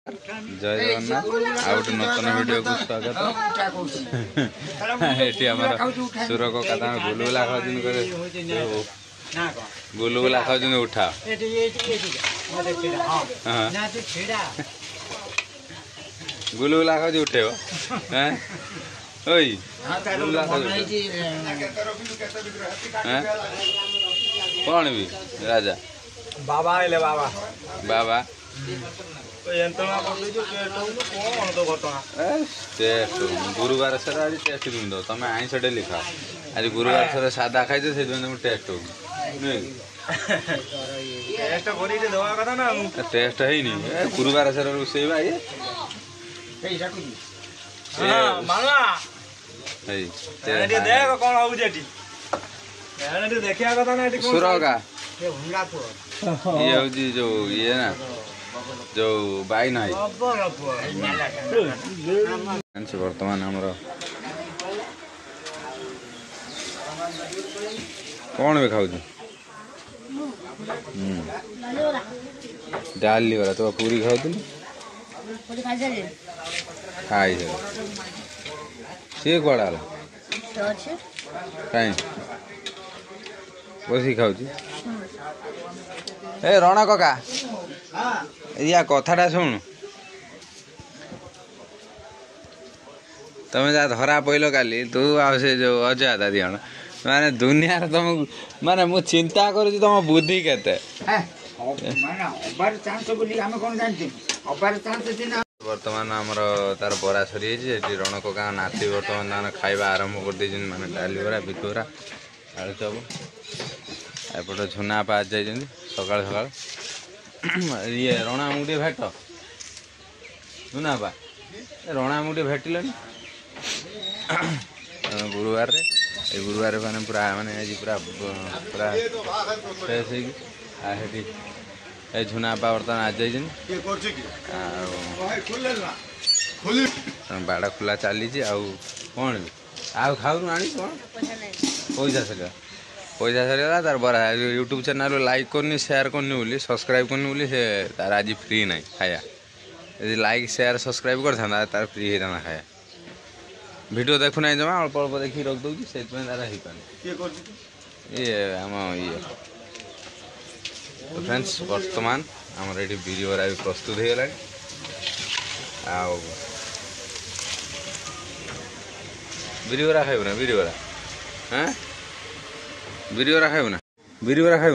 जय जगन्नाथ आ गोटे नूतन वीडियो को स्वागत ये आम सुर कका गुलगुला खाऊन गुलगुला खाऊन उठा गुलगुला खाऊ उठे कौन भी राजा बाबा आइले बाबा बाबा गुरुवार सर आज टेस्ट तुम दो तुम आईस डेली खाओ आज गुरुवार सर सादा खाई से तुम टेस्ट हो टेस्ट है नहीं गुरुवार सर रोसे भाई सुरगा ये हूँ जो ये ना जो बाई ना बर्तमान आमर कौन भी खाऊ डाली वाला तो पूरी खाऊ खाई सी कड़ा कहीं बस खाऊ ए रण कका या कथाटा शुण तुम जहाँ धरा पड़ल काली तू आसे जो अजय दादी जन माने दुनिया तुम माने मु चिंता कर तुम बुद्धि केते बर्तमान आमर तार बरा सरी रण कका नाती बर्तमान खाଇବା आरंभ कर दे माने डाली बरा बिक बरा आलू चप एपटे झुना पा जाइए सकाल सकाल ये रणा मुझे भेट झुना पा रणा मुझे भेटिल गुरुवार ये गुरुवार मैंने पूरा माने आज पूरा पूरा फ्रेश है झुना पा बर्तमान आज जाइए बाड़ा खुला चली कौन भी आउ खाऊ आनी कौन पैसा सर पैसा सरीगला तार बरा यूट्यूब चैनल लाइक करनी शेयर करनी बोली सब्सक्राइब करनी बोली से तार आज फ्री ना खाया यदि लाइक शेयर सब्सक्राइब कर था तार फ्री होता खाया वीडियो देखु ना जमा अल्प अल्प देखी रख दूसरी से तार ये आम ये तो फ्रेंड्स वर्तमान आमर ये बिरिवरा भी प्रस्तुत हो गला बिरिवरा खाइब ना बिरिवरा हाँ बिरिवरा खाइब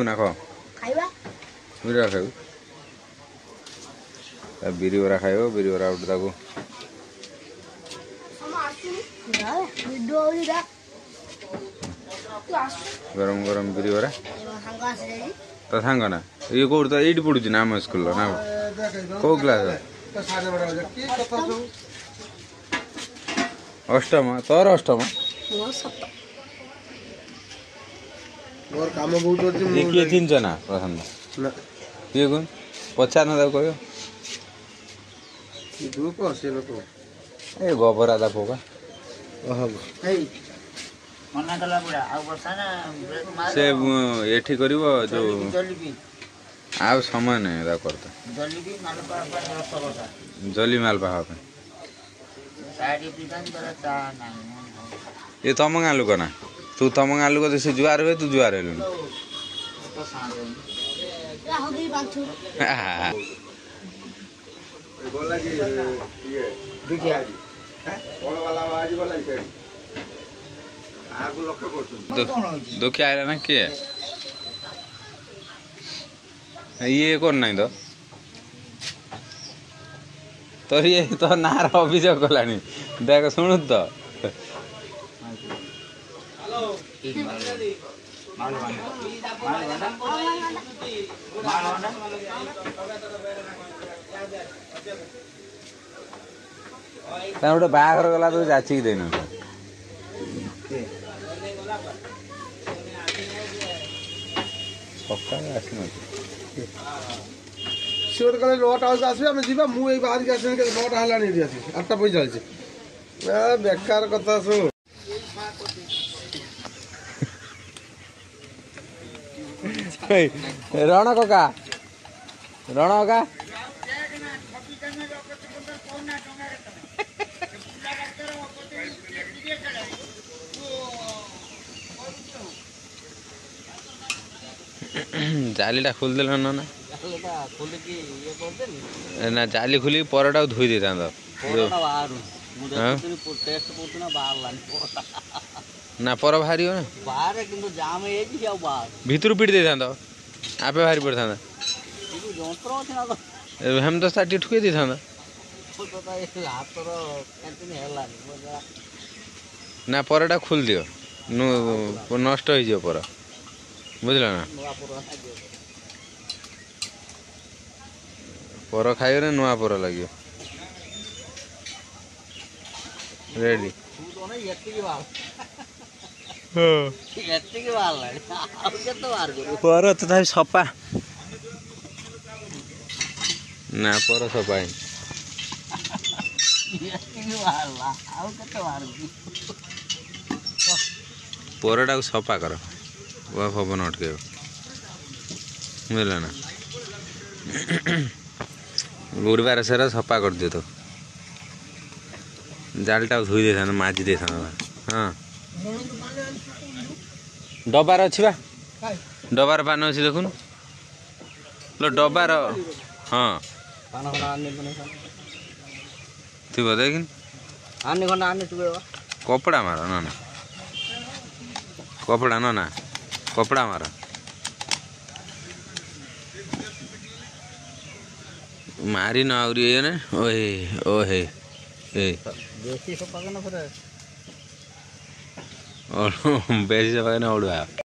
ना कह बिरिवरा खाइब बिरिवरा खाइब बिरिवरा उठ ताको गरम गरम बिरिवरा तो सांग ना ये कौट तो ये पढ़ुची ना आम स्कूल ना कौ क्लास अष्टम तोर अष्टम मोर काम बहुत अछि किए चिन्च ना प्रथम किए कोन पचार ना कह ग्रुप से लोक ए गोबरा दा पोका मना कला बुढ़ा आ वर्षा ना से एठी करिवो जो आ समय नहीं दा करता जलीबी मालपा पर रसगोला जली मालपा पे साड़ी पिकान कर ता ना ये तम गालु कना तू तम गालु को से जुआर हुए तू जुआर हेलु तो सांग या हो गई बात बोला कि ये देखिए कोन वाला आज बोला के आगु लक्ष्य करछन दुखी आइला ना के ये कौन नहीं तो ये तो नार अभियोग कलानी देख शुणु तो गोटे बाहर गला तो जाचिक देन सकाल आस सियोर कले 9टा आसबे हम जीवा मु ए बाहर के आसन के 9टा हला नहीं आसी 8टा पई चलছে बेकार कथा सु रण कका जालीटा खोल देल ना এটা খুলে কি ইয়ে করবেন ना जाली खुली परटा धोई दे था পরোটা বাহারু ମୁଁ ଦେଖୁଥିଲି ଟେଷ୍ଟ କରୁଥିଲି ନା ବାହାରିଲାନି ପରୋଟା ना पर बाहरी हो ना ବାହାରେ କିନ୍ତୁ ଜାମ୍ ହେଇଯାଇଛି ସେ ଆଉ ବାହାର भितर पिट दे था आपे बाहरी पड़ था କିନ୍ତୁ ଯନ୍ତ୍ର ଅଛି ନା हम तो साठी ठुके दे था ତ ଏ ହାତର କେମିତି ହେଲାନି ना परटा खोल दियो नष्ट हो पर बुझल ना ନୂଆ ପରୋଟା ଦିଅ पर खाइबे नुआ पर लगे रेडी ତୁ ତ ନା ଏତିକି ବାହାର ଏତିକି ବାହାରିଲାଣି ଆଉ କେତେ ବାହାର କରିବୁ पर तथा सपा ना पर सपा ଏତିକି ବାହାରିଲା ଆଉ କେତେ ବାହାର କରିବୁ परटा को सफा कर वह पवन अटके बुझल ना गुरुवार सारा सफा कर दियो तो जालटा धोई दे था माजी दे था हाँ डबार अच्छी बा डबार पान अच्छी देखुन लो डबार हाँ ପାନ ଖଣ୍ଡ ଆଣି थी देख ଖଣ୍ଡ ଆଣି ତୁ कपड़ा मार ना ना कपड़ा ना कपड़ा मार मारी ना और ये ना ओहे ओहे ए ବେଶୀ ସଫା କନ ପରେ और बेसी सफा ना उड़वा